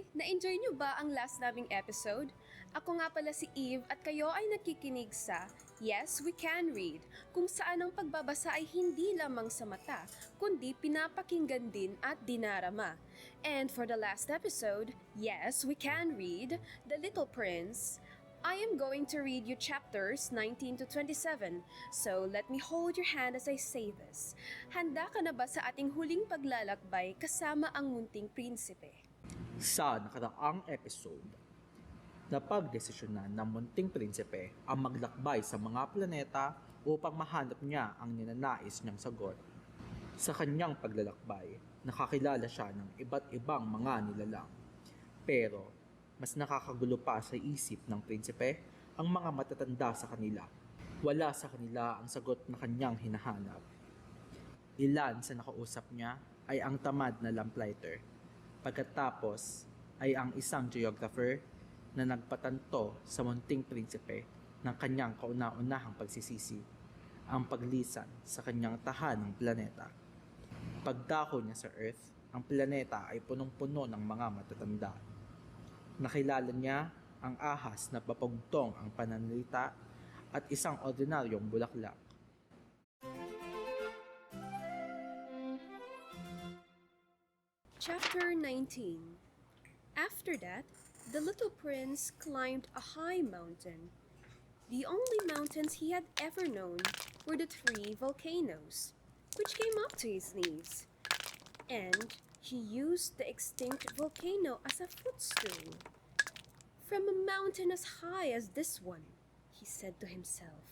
Hi! Na-enjoy niyo ba ang last naming episode? Ako nga pala si Eve at kayo ay nakikinig sa Yes, We Can Read, kung saan ang pagbabasa ay hindi lamang sa mata, kundi pinapakinggan din at dinarama. And for the last episode, Yes, We Can Read, The Little Prince, I am going to read you chapters 19 to 27, so let me hold your hand as I say this. Handa ka na ba sa ating huling paglalakbay kasama ang munting prinsipe? Sa nakaraang episode, napagdesisyonan ng munting prinsipe ang maglakbay sa mga planeta upang mahanap niya ang ninanais niyang sagot. Sa kanyang paglalakbay, nakakilala siya ng iba't ibang mga nilalang. Pero, mas nakakagulo pa sa isip ng prinsipe ang mga matatanda sa kanila. Wala sa kanila ang sagot na kanyang hinahanap. Ilan sa nakausap niya ay ang tamad na lamplighter. Pagkatapos ay ang isang geographer na nagpatanto sa munting prinsipe ng kanyang kauna-unahang pagsisisi, ang paglisan sa kanyang tahanang planeta. Pagdako niya sa Earth, ang planeta ay punong-puno ng mga matatanda. Nakilala niya ang ahas na papugtong ang pananalita at isang ordinaryong bulaklak. Chapter 19. After that, the little prince climbed a high mountain. The only mountains he had ever known were the 3 volcanoes, which came up to his knees. And he used the extinct volcano as a footstool. From a mountain as high as this one, he said to himself,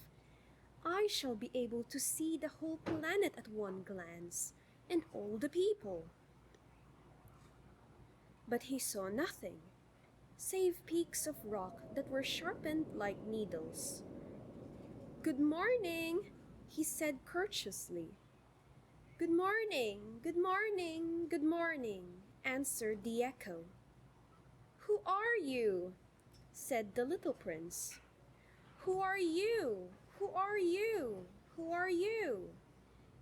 I shall be able to see the whole planet at one glance, and all the people. But he saw nothing, save peaks of rock that were sharpened like needles. Good morning, he said courteously. Good morning, good morning, good morning, answered the echo. Who are you? Said the little prince. Who are you? Who are you? Who are you?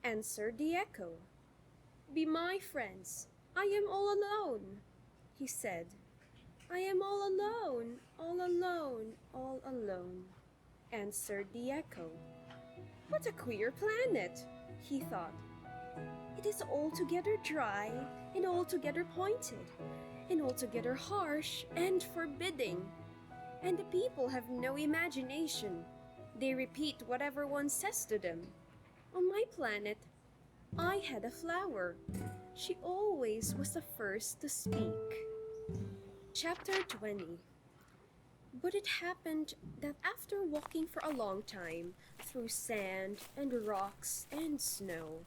Answered the echo. Be my friends. I am all alone, he said. I am all alone, all alone, all alone, answered the echo. What a queer planet, he thought. It is altogether dry, and altogether pointed, and altogether harsh and forbidding. And the people have no imagination. They repeat whatever one says to them. On my planet, I had a flower. She always was the first to speak. Chapter 20. But it happened that after walking for a long time through sand and rocks and snow,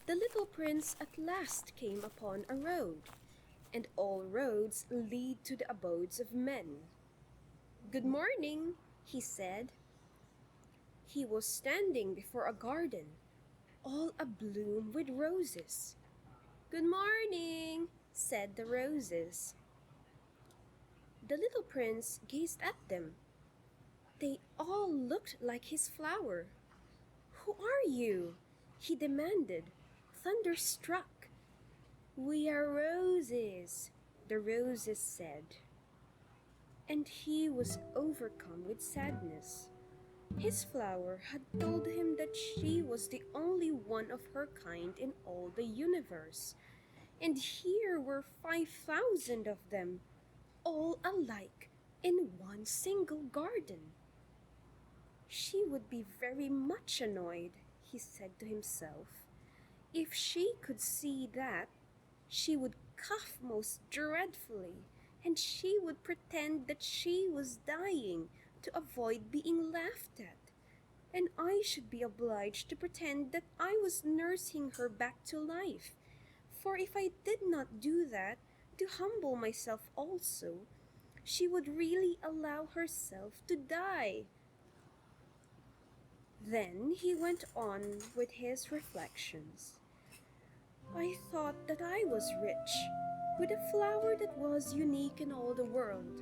the little prince at last came upon a road, and all roads lead to the abodes of men. Good morning, he said. He was standing before a garden, all abloom with roses. Good morning, said the roses. The little prince gazed at them. They all looked like his flower. Who are you? He demanded, thunderstruck. We are roses, the roses said. And he was overcome with sadness. His flower had told him that she was the only one of her kind in all the universe, and here were 5,000 of them, all alike in one single garden. She would be very much annoyed, he said to himself. If she could see that, she would cough most dreadfully, and she would pretend that she was dying to avoid being laughed at, and I should be obliged to pretend that I was nursing her back to life, for if I did not do that, to humble myself also, she would really allow herself to die. Then he went on with his reflections. I thought that I was rich, with a flower that was unique in all the world.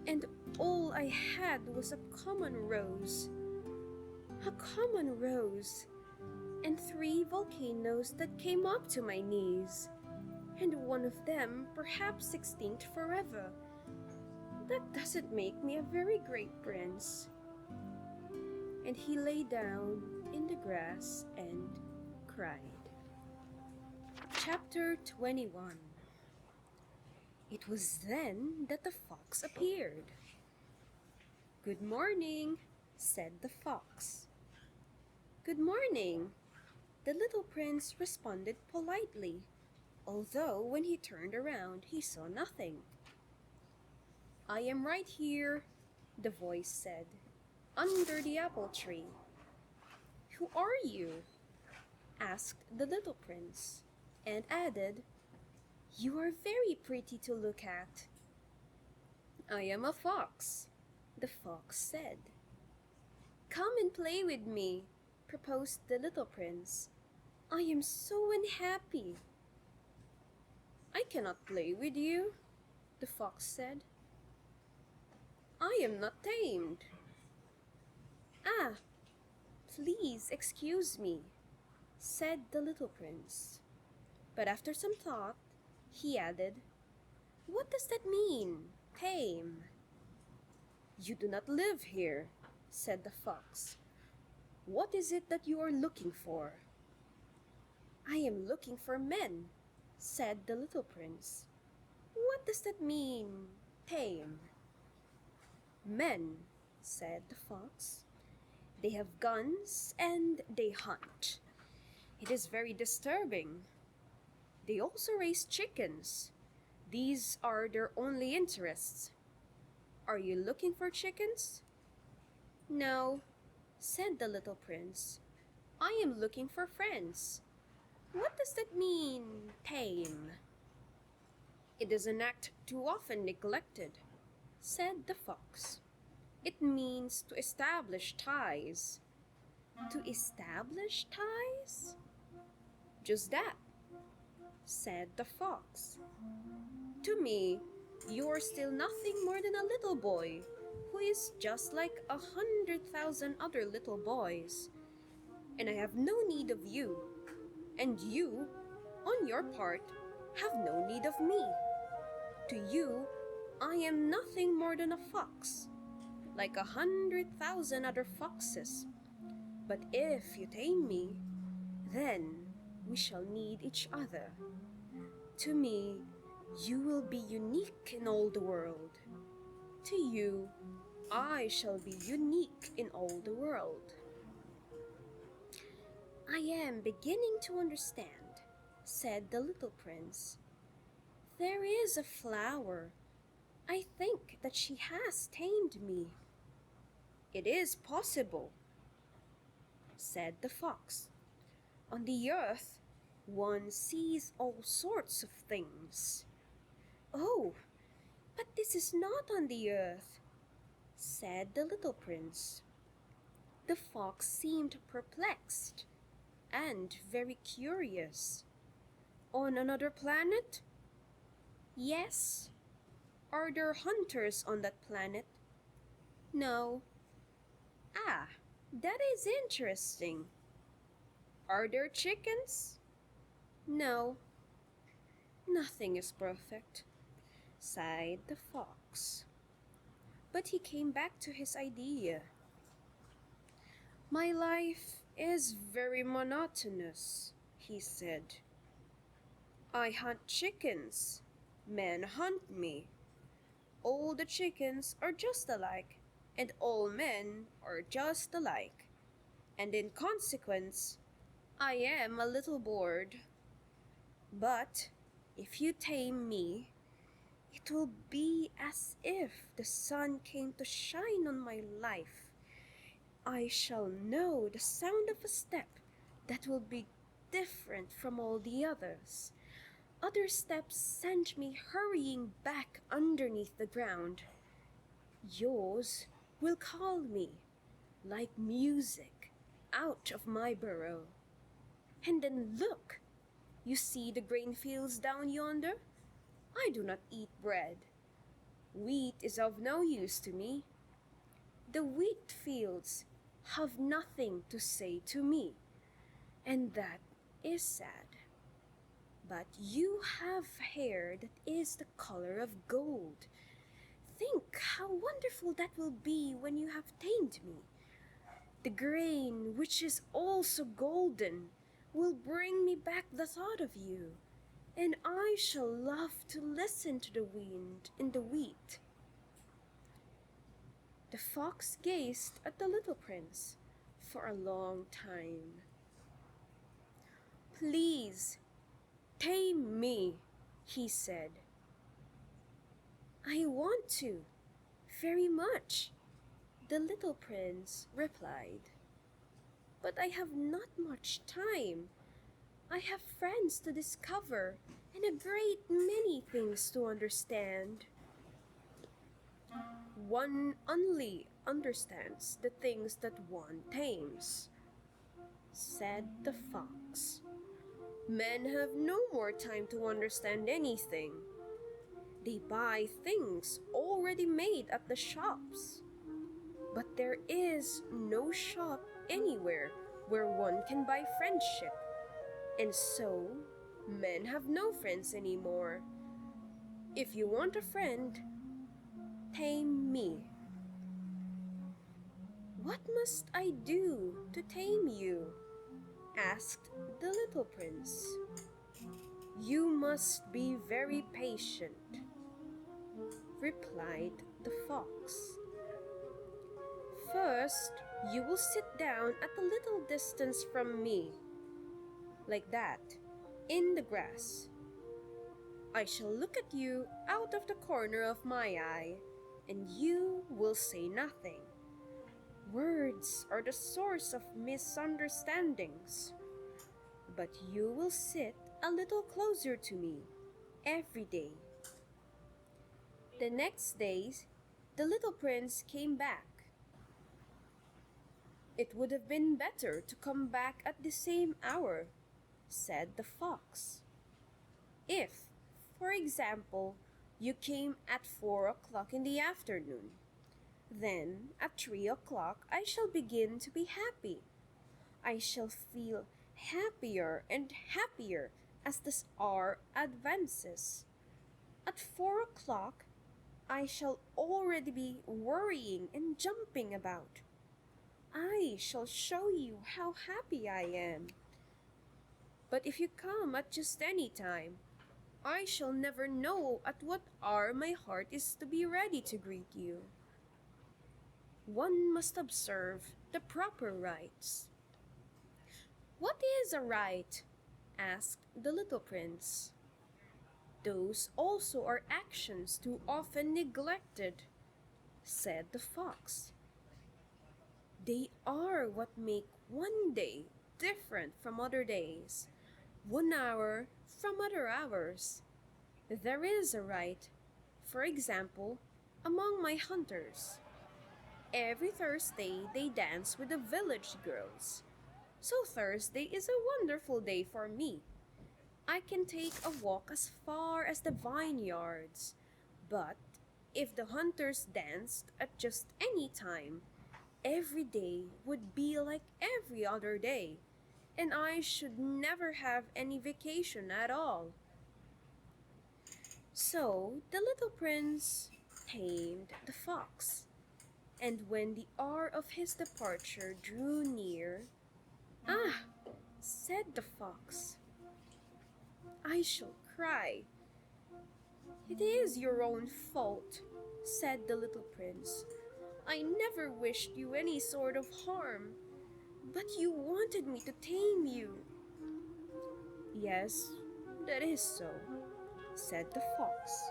And all I had was a common rose, and 3 volcanoes that came up to my knees. and one of them perhaps extinct forever. That doesn't make me a very great prince." And he lay down in the grass and cried. Chapter 21. It was then that the fox appeared. "Good morning," said the fox. "Good morning," the little prince responded politely, although when he turned around he saw nothing. "I am right here," the voice said, "under the apple tree." "Who are you?" asked the little prince, and added, "You are very pretty to look at." "I am a fox," the fox said. "Come and play with me," proposed the little prince. "I am so unhappy." "I cannot play with you," the fox said. "I am not tamed." "Ah, please excuse me," said the little prince. But after some thought, he added, "What does that mean, tame?" "You do not live here," said the fox. "What is it that you are looking for?" "I am looking for men," said the little prince. "What does that mean, tame?" "Men," said the fox. "They have guns and they hunt. It is very disturbing. They also raise chickens. These are their only interests. Are you looking for chickens?" "No," said the little prince. "I am looking for friends." "What does that mean, tame?" "It is an act too often neglected," said the fox. "It means to establish ties." "To establish ties?" "Just that," said the fox. "To me, you are still nothing more than a little boy who is just like 100,000 other little boys. And I have no need of you, and you, on your part, have no need of me. To you, I am nothing more than a fox, like 100,000 other foxes. But if you tame me, then we shall need each other. To me, you will be unique in all the world. To you, I shall be unique in all the world." "I am beginning to understand," said the little prince. "There is a flower. I think that she has tamed me." "It is possible," said the fox. "On the earth, one sees all sorts of things." "Oh, but this is not on the earth," said the little prince. The fox seemed perplexed and very curious. "On another planet?" "Yes." "Are there hunters on that planet?" "No." "Ah, that is interesting." "Are there chickens?" "No." "Nothing is perfect," sighed the fox. But he came back to his idea. "My life is very monotonous," he said. "I hunt chickens. Men hunt me. All the chickens are just alike, and all men are just alike. And in consequence, I am a little bored. But if you tame me, it will be as if the sun came to shine on my life. I shall know the sound of a step that will be different from all the others. Other steps send me hurrying back underneath the ground. Yours will call me, like music, out of my burrow. And then look, you see the grain fields down yonder? I do not eat bread. Wheat is of no use to me. The wheat fields have nothing to say to me, and that is sad." but you have hair that is the color of gold. Think how wonderful that will be when you have tamed me. The grain, which is also golden, will bring me back the thought of you, and I shall love to listen to the wind in the wheat." The fox gazed at the little prince for a long time. "Please, tame me," he said. "I want to, very much," the little prince replied. "But I have not much time. I have friends to discover and a great many things to understand." "One only understands the things that one tames," said the fox. "Men have no more time to understand anything. They buy things already made at the shops. But there is no shop anywhere where one can buy friendship. And so, men have no friends anymore. If you want a friend, tame me." "What must I do to tame you?" asked the little prince. "You must be very patient," replied the fox. "First, you will sit down at a little distance from me, like that, in the grass. I shall look at you out of the corner of my eye, and you will say nothing. Words are the source of misunderstandings. But you will sit a little closer to me every day." The next day, the little prince came back. "It would have been better to come back at the same hour," said the fox. "If, for example, you came at 4 o'clock in the afternoon, then at 3 o'clock I shall begin to be happy. I shall feel happier and happier as this hour advances. At 4 o'clock, I shall already be worrying and jumping about. I shall show you how happy I am. But if you come at just any time, I shall never know at what hour my heart is to be ready to greet you. One must observe the proper rites." "What is a rite?" asked the little prince. "Those also are actions too often neglected," said the fox. "They are what make one day different from other days, one hour from other hours. There is a rite, for example, among my hunters. Every Thursday they dance with the village girls. So Thursday is a wonderful day for me. I can take a walk as far as the vineyards. But if the hunters danced at just any time, every day would be like every other day, and I should never have any vacation at all." So the little prince tamed the fox, and when the hour of his departure drew near, "Ah," said the fox, "I shall cry." "It is your own fault," said the little prince. "I never wished you any sort of harm, but you wanted me to tame you." "Yes, that is so," said the fox.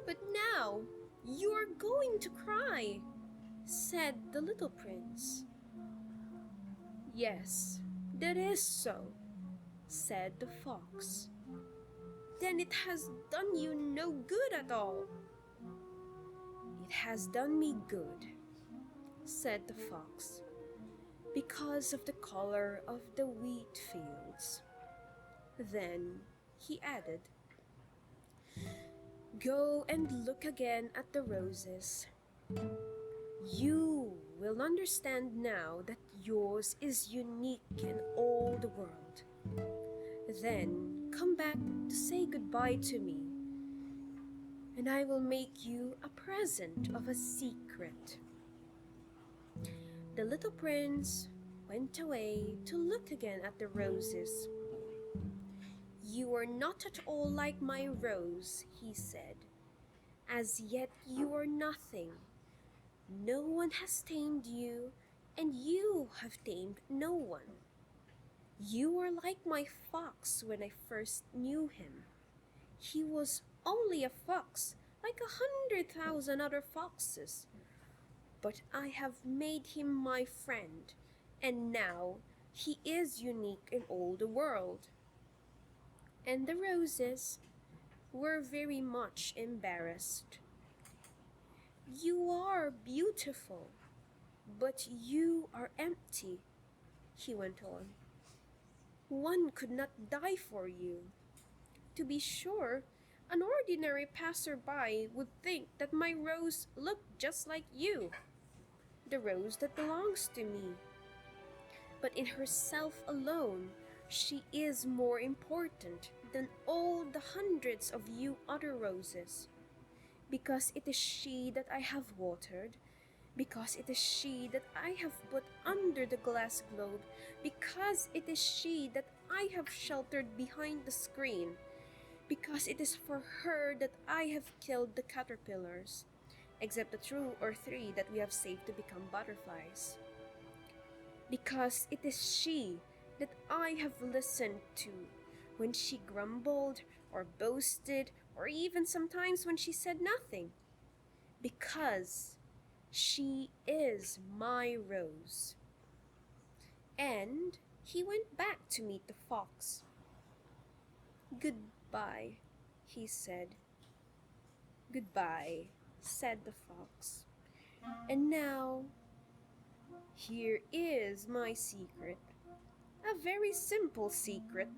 "But now you are going to cry," said the little prince. "Yes, that is so," said the fox. "Then it has done you no good at all." "It has done me good," said the fox, "because of the color of the wheat fields." Then he added, "Go and look again at the roses. You will understand now that yours is unique in all the world. Then come back to say goodbye to me, and I will make you a present of a secret." The little prince went away to look again at the roses. "You are not at all like my rose," he said. "As yet you are nothing. No one has tamed you, and you have tamed no one. You are like my fox when I first knew him. He was only a fox, like 100,000 other foxes. But I have made him my friend, and now he is unique in all the world." And the roses were very much embarrassed. "You are beautiful, but you are empty," he went on. "One could not die for you. To be sure, an ordinary passerby would think that my rose looked just like you, the rose that belongs to me. But in herself alone, she is more important than all the hundreds of you other roses, because it is she that I have watered, because it is she that I have put under the glass globe, because it is she that I have sheltered behind the screen, because it is for her that I have killed the caterpillars, except the 2 or 3 that we have saved to become butterflies. Because it is she that I have listened to when she grumbled or boasted, or even sometimes when she said nothing. Because she is my rose." And he went back to meet the fox. "Goodbye," he said. "Goodbye," said the fox. "And now, here is my secret. A very simple secret.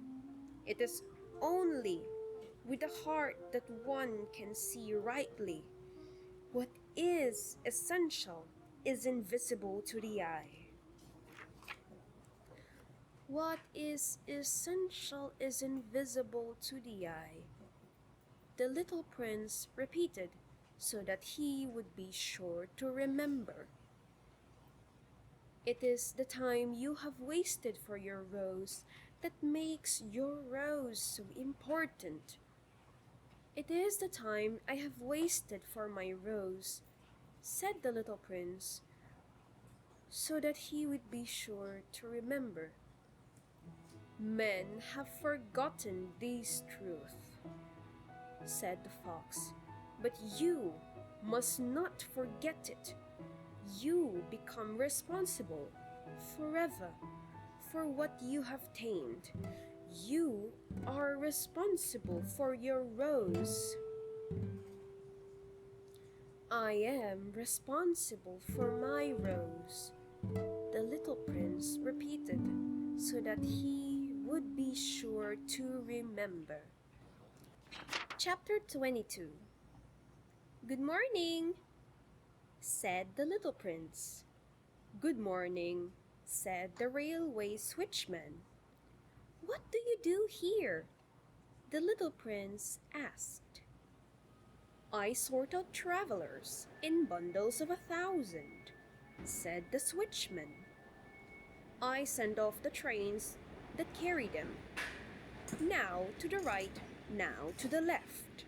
It is only with a heart that one can see rightly. What is essential is invisible to the eye." What is essential is invisible to the eye, the little prince repeated, so that he would be sure to remember. It is the time you have wasted for your rose that makes your rose so important. "It is the time I have wasted for my rose," said the little prince, so that he would be sure to remember. "Men have forgotten this truth," said the fox, "but you must not forget it. You become responsible forever for what you have tamed. You are responsible for your rose." "I am responsible for my rose," the little prince repeated, so that he would be sure to remember. Chapter 22. "Good morning," said the little prince. "Good morning," said the railway switchman. "What do you do here?" the little prince asked. "I sort out travelers in bundles of 1,000, said the switchman. "I send off the trains that carry them. Now to the right, now to the left."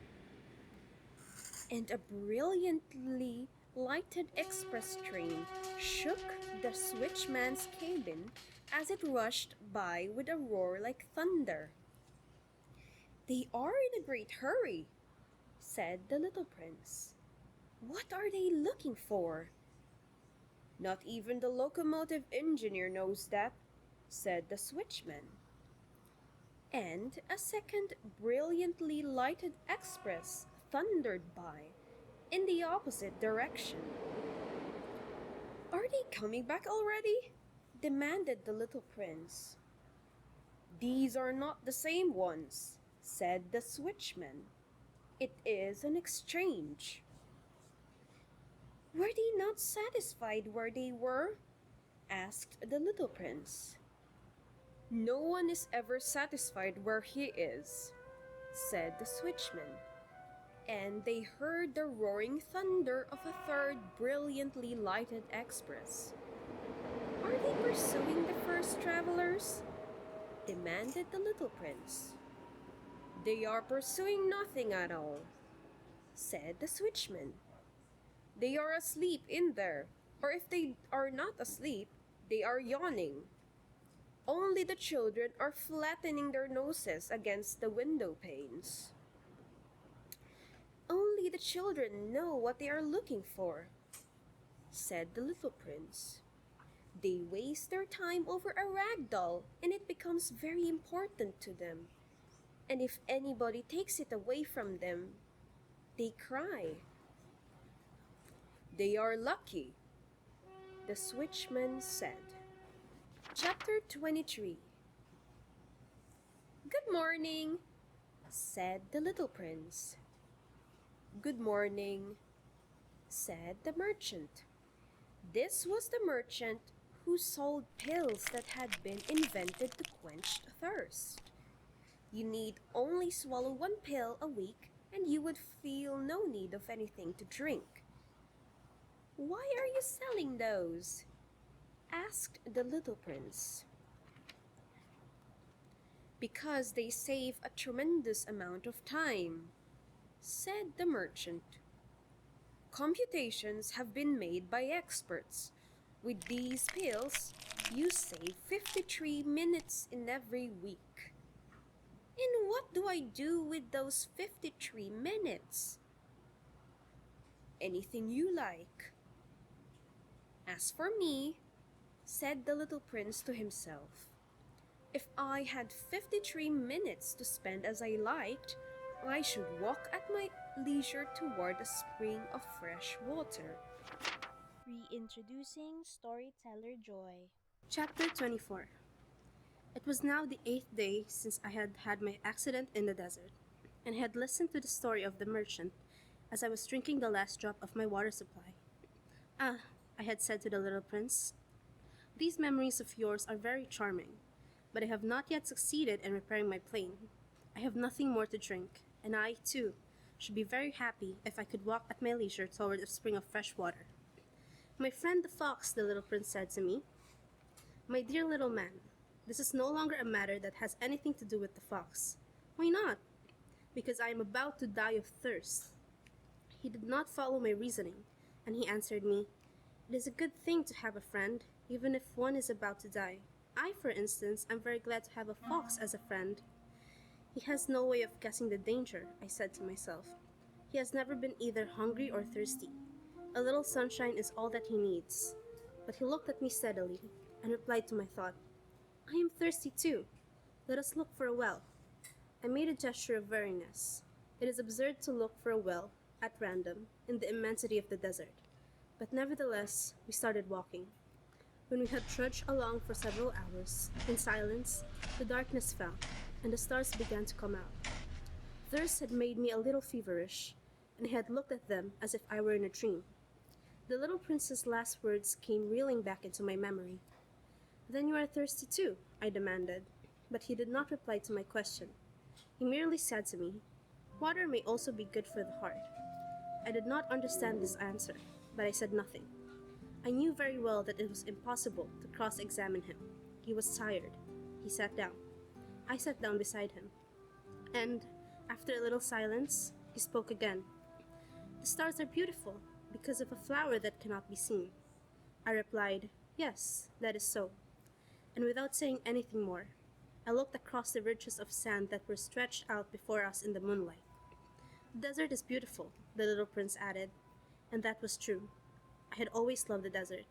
And a brilliantly lighted express train shook the switchman's cabin as it rushed by with a roar like thunder. "They are in a great hurry," said the little prince. "What are they looking for?" "Not even the locomotive engineer knows that," said the switchman. And a second brilliantly lighted express thundered by in the opposite direction. "Are they coming back already?" demanded the little prince. "These are not the same ones," said the switchman. "It is an exchange." "Were they not satisfied where they were?" asked the little prince. No one is ever satisfied where he is, said the switchman. And they heard the roaring thunder of a third brilliantly lighted express. Are they pursuing the first travelers? Demanded the little prince. They are pursuing nothing at all, said the switchman. They are asleep in there, or if they are not asleep, they are yawning. Only the children are flattening their noses against the window panes. Only the children know what they are looking for, said the little prince. They waste their time over a rag doll, and it becomes very important to them. And if anybody takes it away from them, they cry. They are lucky, the switchman said. Chapter 23. Good morning, said the little prince. Good morning, said the merchant. This was the merchant who sold pills that had been invented to quench thirst. You need only swallow one pill a week and you would feel no need of anything to drink. Why are you selling those? Asked the little prince. Because they save a tremendous amount of time, said the merchant. Computations have been made by experts. With these pills, you save 53 minutes in every week. And what do I do with those 53 minutes? Anything you like. As for me, said the little prince to himself, if I had 53 minutes to spend as I liked, I should walk at my leisure toward a spring of fresh water. Reintroducing Storyteller Joy. Chapter 24. It was now the 8th day since I had had my accident in the desert, and had listened to the story of the merchant as I was drinking the last drop of my water supply. Ah, I had said to the little prince, these memories of yours are very charming, but I have not yet succeeded in repairing my plane. I have nothing more to drink, and I, too, should be very happy if I could walk at my leisure toward a spring of fresh water. My friend the fox, the little prince said to me, my dear little man, this is no longer a matter that has anything to do with the fox. Why not? Because I am about to die of thirst. He did not follow my reasoning, and he answered me, it is a good thing to have a friend, even if one is about to die. I, for instance, am very glad to have a fox as a friend. He has no way of guessing the danger, I said to myself. He has never been either hungry or thirsty. A little sunshine is all that he needs. But he looked at me steadily and replied to my thought, I am thirsty too. Let us look for a well. I made a gesture of weariness. It is absurd to look for a well, at random, in the immensity of the desert. But nevertheless, we started walking. When we had trudged along for several hours, in silence, the darkness fell, and the stars began to come out. Thirst had made me a little feverish, and I had looked at them as if I were in a dream. The little prince's last words came reeling back into my memory. Then you are thirsty too, I demanded, but he did not reply to my question. He merely said to me, water may also be good for the heart. I did not understand this answer, but I said nothing. I knew very well that it was impossible to cross-examine him. He was tired. He sat down. I sat down beside him. And, after a little silence, he spoke again. The stars are beautiful because of a flower that cannot be seen. I replied, yes, that is so. And without saying anything more, I looked across the ridges of sand that were stretched out before us in the moonlight. The desert is beautiful, the little prince added, and that was true. I had always loved the desert.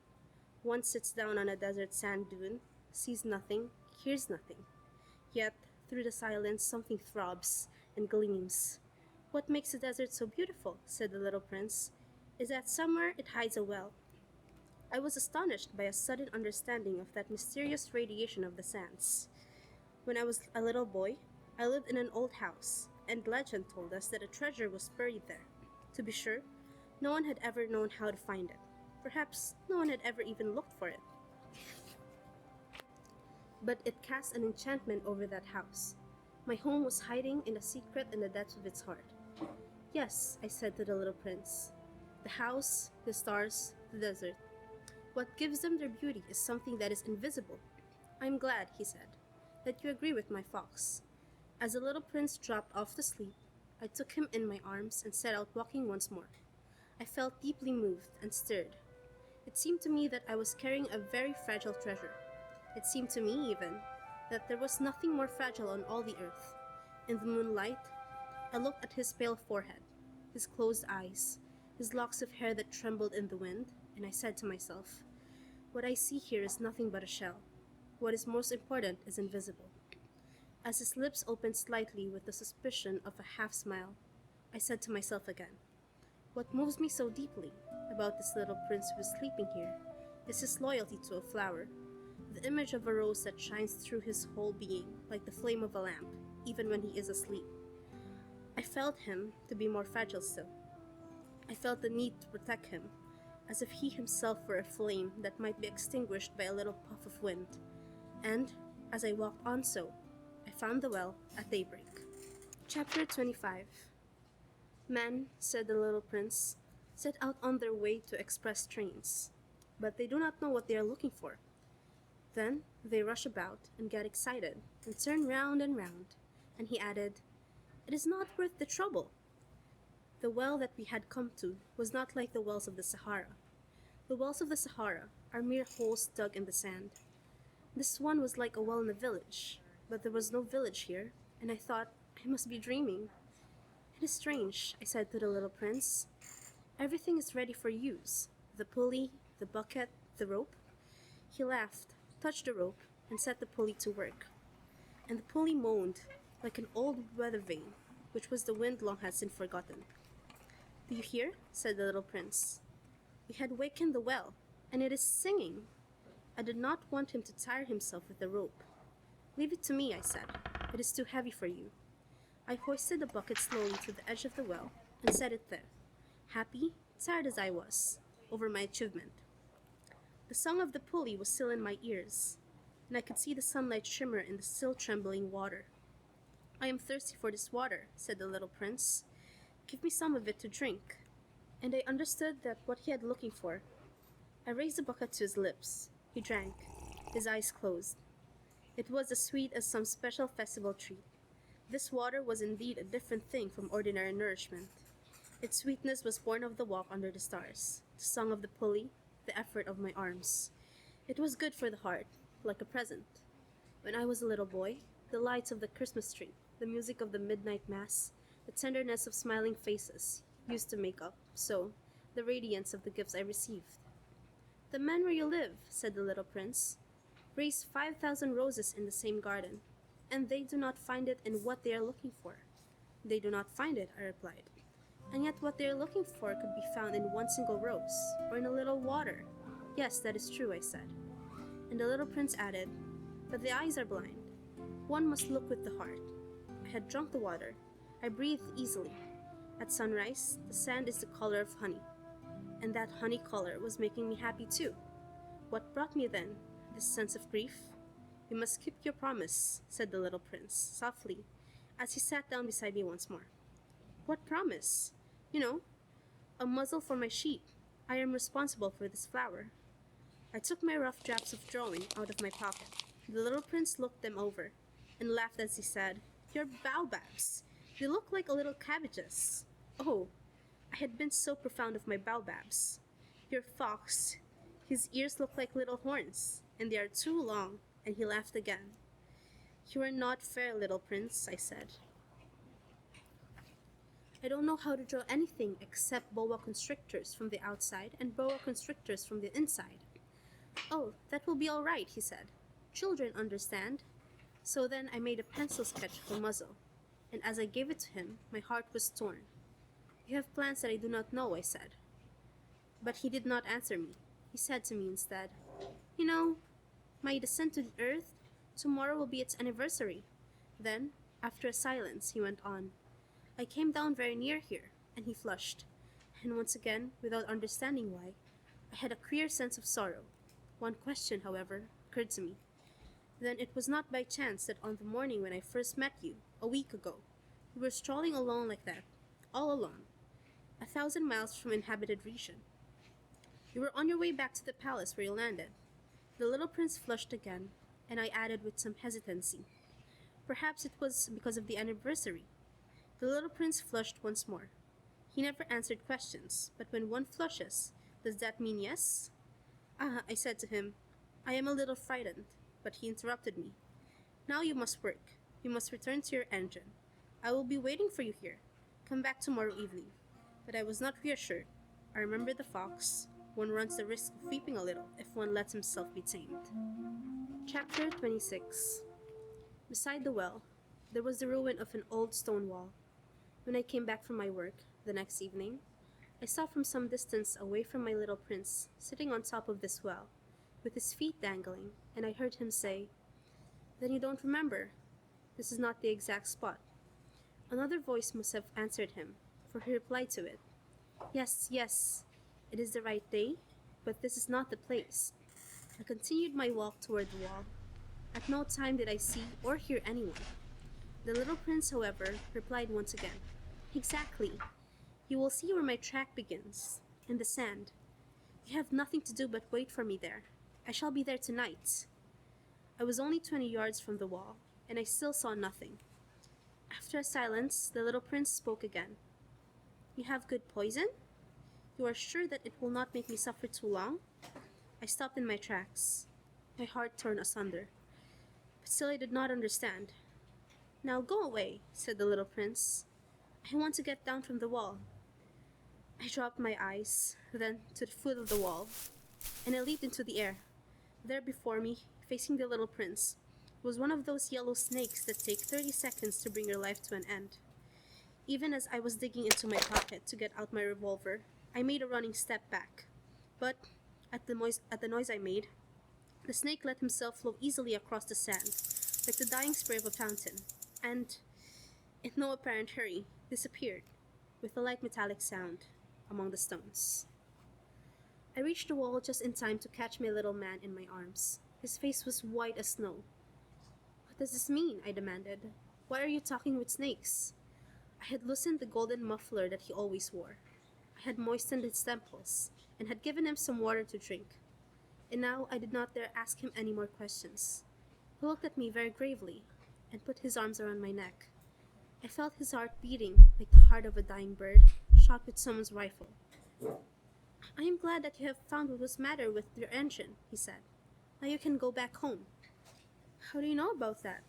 One sits down on a desert sand dune, sees nothing, hears nothing. Yet, through the silence, something throbs and gleams. What makes the desert so beautiful, said the little prince, is that somewhere it hides a well. I was astonished by a sudden understanding of that mysterious radiation of the sands. When I was a little boy, I lived in an old house, and legend told us that a treasure was buried there. To be sure, no one had ever known how to find it. Perhaps no one had ever even looked for it. but it cast an enchantment over that house. My home was hiding in a secret in the depths of its heart. Yes, I said to the little prince. The house, the stars, the desert. What gives them their beauty is something that is invisible. I'm glad, he said, that you agree with my fox. As the little prince dropped off to sleep, I took him in my arms and set out walking once more. I felt deeply moved and stirred. It seemed to me that I was carrying a very fragile treasure. It seemed to me, even, that there was nothing more fragile on all the earth. In the moonlight, I looked at his pale forehead, his closed eyes, his locks of hair that trembled in the wind, and I said to myself, what I see here is nothing but a shell. What is most important is invisible. As his lips opened slightly with the suspicion of a half-smile, I said to myself again, what moves me so deeply about this little prince who is sleeping here is his loyalty to a flower, the image of a rose that shines through his whole being like the flame of a lamp, even when he is asleep. I felt him to be more fragile still. I felt the need to protect him, as if he himself were a flame that might be extinguished by a little puff of wind. And, as I walked on so, I found the well at daybreak. Chapter 25. Men, said the little prince, set out on their way to express trains, but they do not know what they are looking for. Then they rush about and get excited and turn round, and he added, it is not worth the trouble. The well that we had come to was not like the wells of the Sahara. The wells of the Sahara are mere holes dug in the sand. This one was like a well in a village, but there was no village here, and I thought, I must be dreaming. It is strange, I said to the little prince. Everything is ready for use. The pulley, the bucket, the rope. He laughed, touched the rope, and set the pulley to work. And the pulley moaned like an old weather vane, which was the wind long had since forgotten. Do you hear? Said the little prince. We had wakened the well, and it is singing. I did not want him to tire himself with the rope. Leave it to me, I said. It is too heavy for you. I hoisted the bucket slowly to the edge of the well and set it there, happy, tired as I was, over my achievement. The song of the pulley was still in my ears, and I could see the sunlight shimmer in the still trembling water. I am thirsty for this water, said the little prince. Give me some of it to drink. And I understood that what he had looking for. I raised the bucket to his lips. He drank, his eyes closed. It was as sweet as some special festival treat. This water was indeed a different thing from ordinary nourishment. Its sweetness was born of the walk under the stars, the song of the pulley, the effort of my arms. It was good for the heart, like a present. When I was a little boy, the lights of the Christmas tree, the music of the midnight mass, the tenderness of smiling faces used to make up, so, the radiance of the gifts I received. The men where you live, said the little prince, raise 5,000 roses in the same garden, and they do not find it in what they are looking for. They do not find it, I replied. And yet what they are looking for could be found in one single rose, or in a little water. Yes, that is true, I said. And the little prince added, but the eyes are blind. One must look with the heart. I had drunk the water. I breathed easily. At sunrise, the sand is the color of honey. And that honey color was making me happy too. What brought me then? This sense of grief? You must keep your promise, said the little prince, softly, as he sat down beside me once more. What promise? You know, a muzzle for my sheep. I am responsible for this flower. I took my rough drafts of drawing out of my pocket. The little prince looked them over, and laughed as he said, Your baobabs! They look like little cabbages. Oh, I had been so profound of my baobabs. Your fox, his ears look like little horns, and they are too long, and he laughed again. You are not fair, little prince, I said. I don't know how to draw anything except boa constrictors from the outside and boa constrictors from the inside. Oh, that will be all right, he said. Children understand. So then I made a pencil sketch of a muzzle, and as I gave it to him, my heart was torn. You have plans that I do not know, I said. But he did not answer me. He said to me instead, You know, my descent to the earth, tomorrow will be its anniversary. Then, after a silence, he went on, I came down very near here, and he flushed. And once again, without understanding why, I had a queer sense of sorrow. One question, however, occurred to me. Then it was not by chance that on the morning when I first met you, a week ago, you were strolling alone like that, all alone, 1,000 miles from inhabited region. You were on your way back to the palace where you landed. The little prince flushed again, and I added with some hesitancy. Perhaps it was because of the anniversary. The little prince flushed once more. He never answered questions, but when one flushes, does that mean yes? Ah, I said to him, I am a little frightened, but he interrupted me. Now you must work. You must return to your engine. I will be waiting for you here. Come back tomorrow evening. But I was not reassured. I remember the fox. One runs the risk of weeping a little if one lets himself be tamed. Chapter 26. Beside the well, there was the ruin of an old stone wall. When I came back from my work the next evening, I saw from some distance away from my little prince sitting on top of this well, with his feet dangling, and I heard him say, Then you don't remember? This is not the exact spot. Another voice must have answered him, for he replied to it, Yes, yes, it is the right day, but this is not the place. I continued my walk toward the wall. At no time did I see or hear anyone. The little prince, however, replied once again, Exactly. You will see where my track begins, in the sand. You have nothing to do but wait for me there. I shall be there tonight. I was only 20 yards from the wall, and I still saw nothing. After a silence, the little prince spoke again. You have good poison? You are sure that it will not make me suffer too long? I stopped in my tracks. My heart torn asunder. But still I did not understand. Now go away, said the little prince. I want to get down from the wall. I dropped my eyes, then to the foot of the wall, and I leaped into the air. There before me, facing the little prince, was one of those yellow snakes that take 30 seconds to bring your life to an end. Even as I was digging into my pocket to get out my revolver, I made a running step back. But, at the noise I made, the snake let himself flow easily across the sand, like the dying spray of a fountain, and, in no apparent hurry, disappeared, with a light metallic sound, among the stones. I reached the wall just in time to catch my little man in my arms. His face was white as snow. What does this mean? I demanded. Why are you talking with snakes? I had loosened the golden muffler that he always wore. I had moistened his temples, and had given him some water to drink. And now I did not dare ask him any more questions. He looked at me very gravely, and put his arms around my neck. I felt his heart beating like the heart of a dying bird, shot with someone's rifle. I am glad that you have found what was the matter with your engine, he said. Now you can go back home. How do you know about that?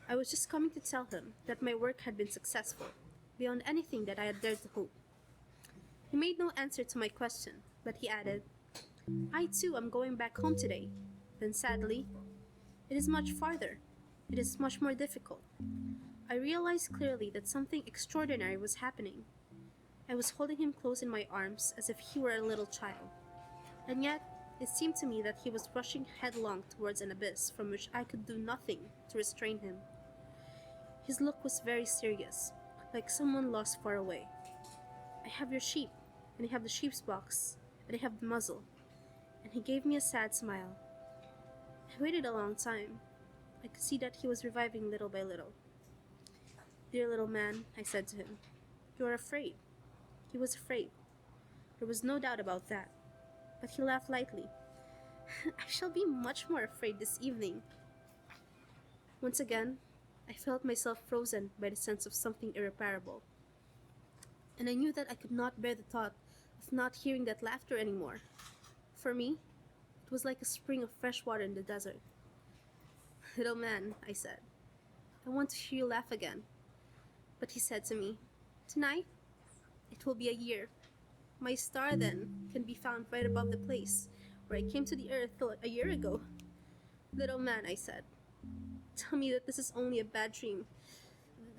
I was just coming to tell him that my work had been successful, beyond anything that I had dared to hope. He made no answer to my question, but he added, I too am going back home today. Then sadly, it is much farther. It is much more difficult. I realized clearly that something extraordinary was happening. I was holding him close in my arms as if he were a little child. And yet, it seemed to me that he was rushing headlong towards an abyss from which I could do nothing to restrain him. His look was very serious, like someone lost far away. I have your sheep, and I have the sheep's box, and I have the muzzle. And he gave me a sad smile. I waited a long time. I could see that he was reviving little by little. Dear little man, I said to him, you are afraid. He was afraid. There was no doubt about that. But he laughed lightly. I shall be much more afraid this evening. Once again, I felt myself frozen by the sense of something irreparable. And I knew that I could not bear the thought of not hearing that laughter anymore. For me, it was like a spring of fresh water in the desert. Little man, I said, I want to hear you laugh again. But he said to me, Tonight, it will be a year. My star, then, can be found right above the place where I came to the earth a year ago. Little man, I said, tell me that this is only a bad dream.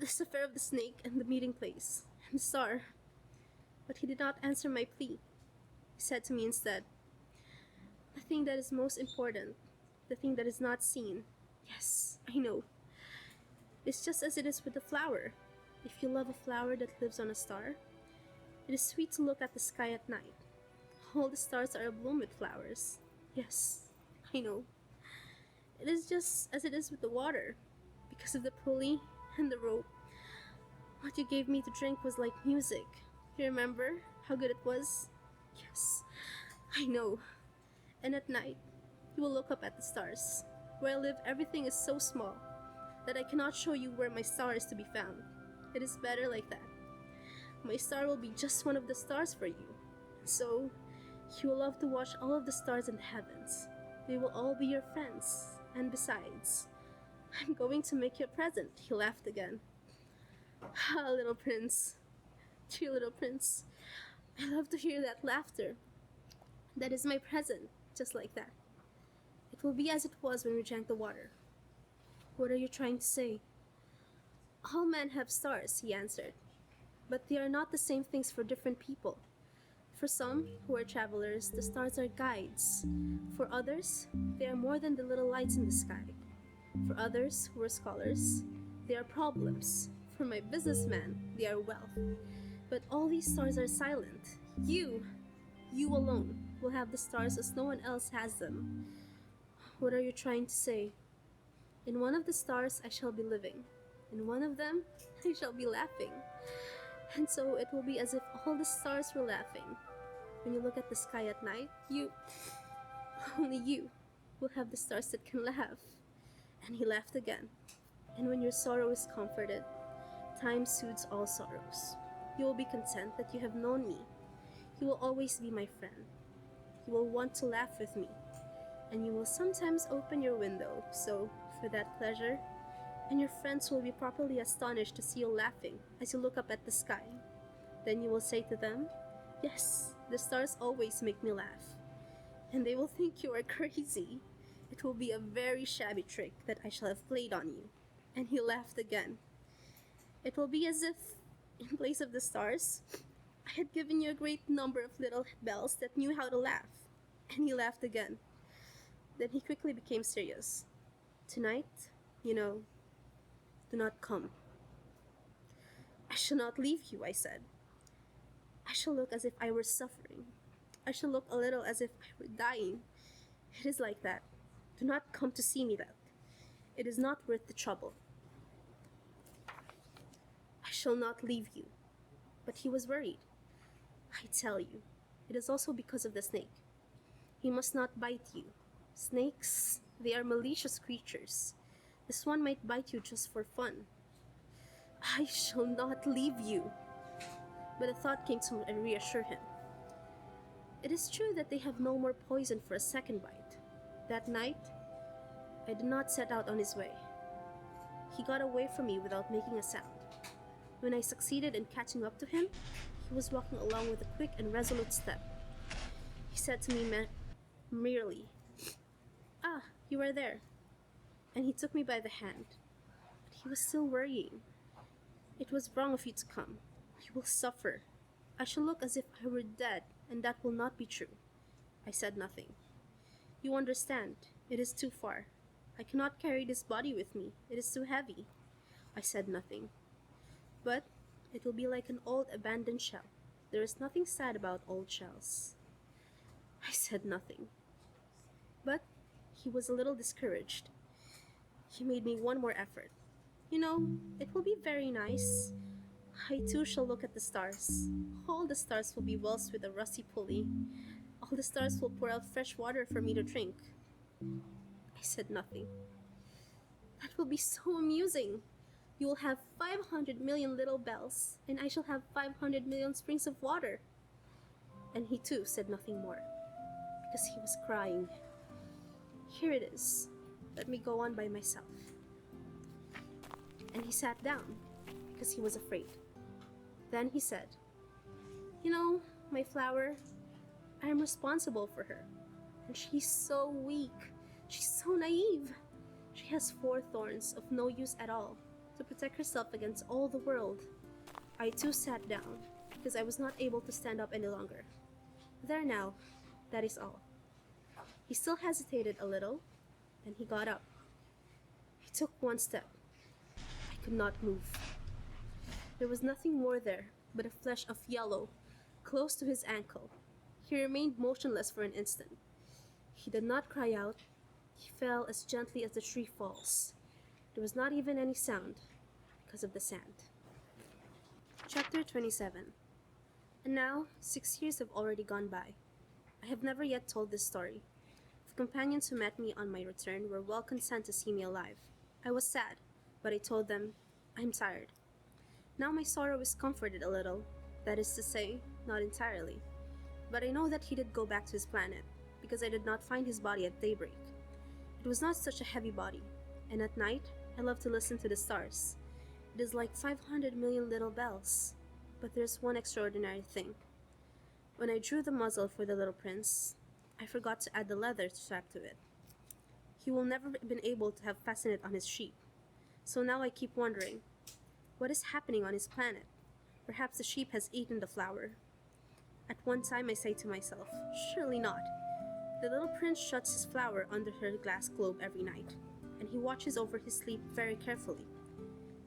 This affair of the snake and the meeting place, and the star. But he did not answer my plea. He said to me instead, the thing that is most important, the thing that is not seen. Yes, I know. It's just as it is with the flower. If you love a flower that lives on a star, it is sweet to look at the sky at night. All the stars are abloom with flowers. Yes, I know. It is just as it is with the water, because of the pulley and the rope. What you gave me to drink was like music. You remember how good it was? Yes, I know. And at night, you will look up at the stars. Where I live, everything is so small that I cannot show you where my star is to be found. It is better like that. My star will be just one of the stars for you. So, you will love to watch all of the stars in the heavens. They will all be your friends. And besides, I'm going to make you a present. He laughed again. Ah, little prince. Dear little prince. I love to hear that laughter. That is my present, just like that. It will be as it was when we drank the water. What are you trying to say? All men have stars, he answered. But they are not the same things for different people. For some who are travelers, the stars are guides. For others, they are more than the little lights in the sky. For others who are scholars, they are problems. For my businessman, they are wealth. But all these stars are silent. You alone, will have the stars as no one else has them. What are you trying to say? In one of the stars I shall be living. In one of them I shall be laughing. And so it will be as if all the stars were laughing. When you look at the sky at night, only you, will have the stars that can laugh. And he laughed again. And when your sorrow is comforted, time soothes all sorrows. You will be content that you have known me. You will always be my friend. You will want to laugh with me. And you will sometimes open your window, so, for that pleasure, and your friends will be properly astonished to see you laughing as you look up at the sky. Then you will say to them, yes, the stars always make me laugh. And they will think you are crazy. It will be a very shabby trick that I shall have played on you. And he laughed again. It will be as if, in place of the stars, I had given you a great number of little bells that knew how to laugh. And he laughed again. Then he quickly became serious. Tonight, do not come. I shall not leave you, I said. I shall look as if I were suffering. I shall look a little as if I were dying. It is like that. Do not come to see me that. It is not worth the trouble. I shall not leave you. But he was worried. I tell you, it is also because of the snake. He must not bite you. Snakes, they are malicious creatures. This one might bite you just for fun. I shall not leave you. But a thought came to reassure him. It is true that they have no more poison for a second bite. That night, I did not set out on his way. He got away from me without making a sound. When I succeeded in catching up to him, he was walking along with a quick and resolute step. He said to me merely, "Ah, you are there." And he took me by the hand. But he was still worrying. "It was wrong of you to come. You will suffer. I shall look as if I were dead, and that will not be true." I said nothing. "You understand, it is too far. I cannot carry this body with me. It is too heavy." I said nothing. "But it will be like an old abandoned shell. There is nothing sad about old shells." I said nothing. But he was a little discouraged. He made me one more effort. It will be very nice. I too shall look at the stars. All the stars will be wells with a rusty pulley. All the stars will pour out fresh water for me to drink. I said nothing. That will be so amusing. You will have 500 million little bells, and I shall have 500 million springs of water. And he too said nothing more, because he was crying. Here it is. Let me go on by myself. And he sat down, because he was afraid. Then he said, my flower, I am responsible for her. And she's so weak. She's so naive. She has 4 thorns of no use at all to protect herself against all the world. I too sat down, because I was not able to stand up any longer. There now, that is all. He still hesitated a little, then he got up. He took one step. I could not move. There was nothing more there but a flesh of yellow, close to his ankle. He remained motionless for an instant. He did not cry out. He fell as gently as the tree falls. There was not even any sound because of the sand. Chapter 27. And now, 6 years have already gone by. I have never yet told this story. The companions who met me on my return were well content to see me alive. I was sad, but I told them, I'm tired. Now my sorrow is comforted a little, that is to say, not entirely. But I know that he did go back to his planet, because I did not find his body at daybreak. It was not such a heavy body, and at night, I love to listen to the stars. It is like 500 million little bells. But there's one extraordinary thing. When I drew the muzzle for the little prince, I forgot to add the leather strap to it. He will never have been able to have fastened it on his sheep. So now I keep wondering, what is happening on his planet? Perhaps the sheep has eaten the flower. At one time I say to myself, surely not. The little prince shuts his flower under her glass globe every night, and he watches over his sleep very carefully.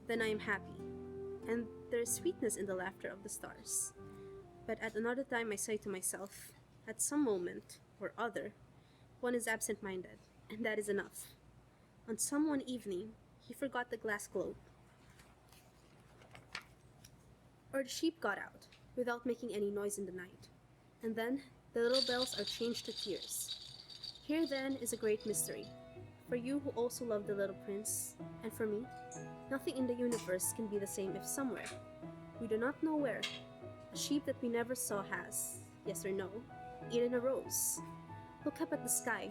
Then I am happy, and there is sweetness in the laughter of the stars. But at another time I say to myself, at some moment or other, one is absent-minded, and that is enough. On some one evening, he forgot the glass globe. Or the sheep got out, without making any noise in the night, and then the little bells are changed to tears. Here then is a great mystery. For you who also love the little prince, and for me, nothing in the universe can be the same if somewhere, we do not know where, a sheep that we never saw has, yes or no, eaten a rose. Look up at the sky.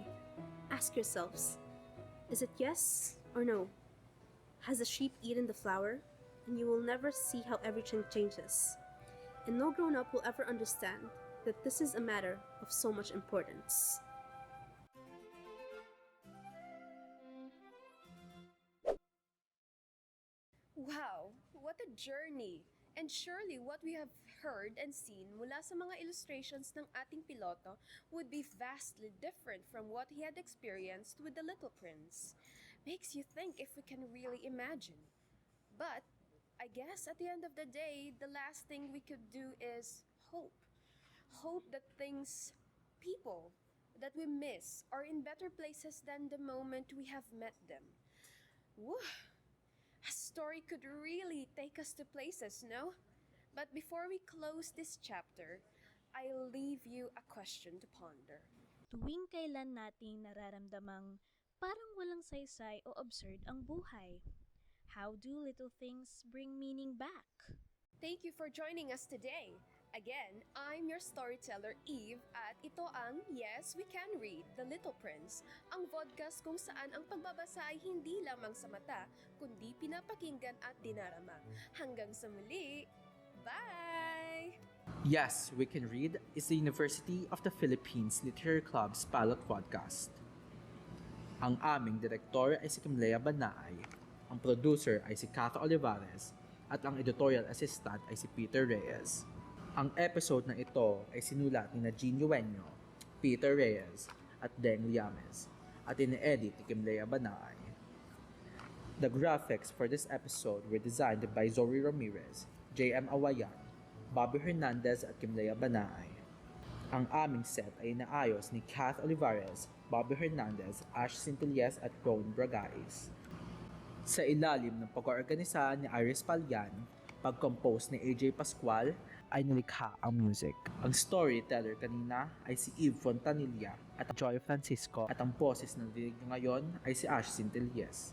Ask yourselves, is it yes or no? Has the sheep eaten the flower? And you will never see how everything changes. And no grown-up will ever understand that this is a matter of so much importance. Wow, what a journey! And surely what we have heard and seen mula sa mga illustrations ng ating Piloto would be vastly different from what he had experienced with the little prince. Makes you think if we can really imagine. But I guess at the end of the day, the last thing we could do is hope. Hope that things, people that we miss are in better places than the moment we have met them. Woo! A story could really take us to places, no? But before we close this chapter, I'll leave you a question to ponder. Tuwing kailan nating nararamdamang parang walang saysay o absurd ang buhay? How do little things bring meaning back? Thank you for joining us today. Again, I'm your storyteller Eve at ito ang Yes, We Can Read, The Little Prince, ang podcast kung saan ang pagbabasa ay hindi lamang sa mata, kundi pinapakinggan at dinarama. Hanggang sa muli, bye! Yes, We Can Read is the University of the Philippines Literary Club's pilot podcast. Ang aming direktor ay si Kimlea Banaay, ang producer ay si Katha Olivares, at ang editorial assistant ay si Peter Reyes. Ang episode na ito ay sinulat ni Jean Eugenio, Peter Reyes, at Deng Liames, at ini-edit ni Kimlea Banaay. The graphics for this episode were designed by Zoe Ramirez, J.M. Awayan, Bobby Hernandez at Kimlea Banaay. Ang aming set ay inaayos ni Kath Olivares, Bobby Hernandez, Ash Sintillas at Ron Bragais. Sa ilalim ng pag-oorganisa ni Iris Palyan, pag-compose ni AJ Pascual, ay nilikha ang music. Ang storyteller kanina ay si Eve Fontanilla at Joy Francisco at ang boses na narinig nyo ngayon ay si Ash Sintillas.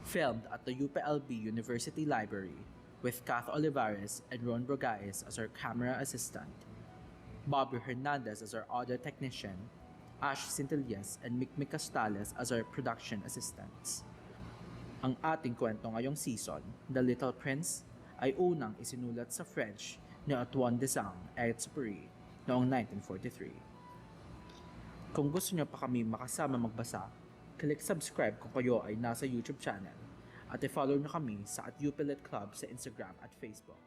Filmed at the UPLB University Library with Kath Olivares and Ron Bragais as our camera assistant, Bobby Hernandez as our audio technician, Ash Sintillas and Mikmik Castales as our production assistants. Ang ating kwento ngayong season, The Little Prince, ay unang isinulat sa French ni Antoine de Saint-Exupéry noong 1943. Kung gusto niyo pa kami makasama magbasa, click subscribe kung kayo ay nasa YouTube channel at i-follow niyo kami sa @UPLit Club sa Instagram at Facebook.